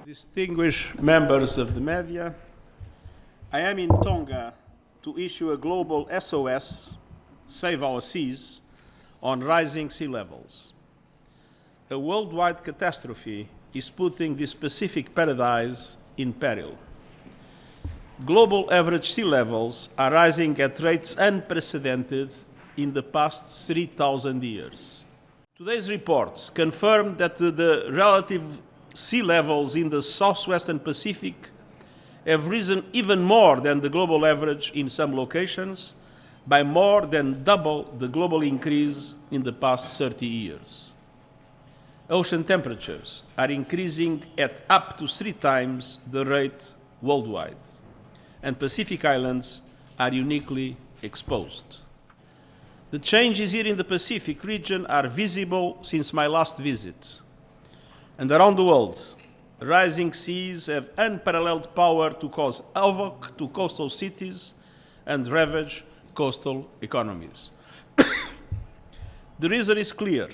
Distinguished members of the media, I am in Tonga to issue a global SOS, Save Our Seas, on rising sea levels. A worldwide catastrophe is putting this Pacific paradise in peril. Global average sea levels are rising at rates unprecedented in the past 3,000 years. Today's reports confirm that the relative sea levels in the southwestern Pacific have risen even more than the global average in some locations, by more than double the global increase in the past 30 years. Ocean temperatures are increasing at up to 3 times the rate worldwide, and Pacific islands are uniquely exposed. The changes here in the Pacific region are visible since my last visit. And around the world, rising seas have unparalleled power to cause havoc to coastal cities and ravage coastal economies. The reason is clear.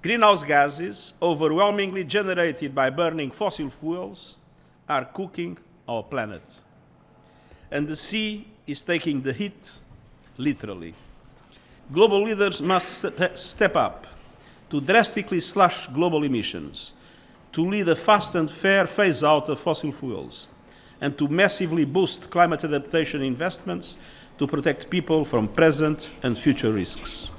Greenhouse gases, overwhelmingly generated by burning fossil fuels, are cooking our planet. And the sea is taking the hit, literally. Global leaders must step up to drastically slash global emissions, to lead a fast and fair phase-out of fossil fuels, and to massively boost climate adaptation investments to protect people from present and future risks.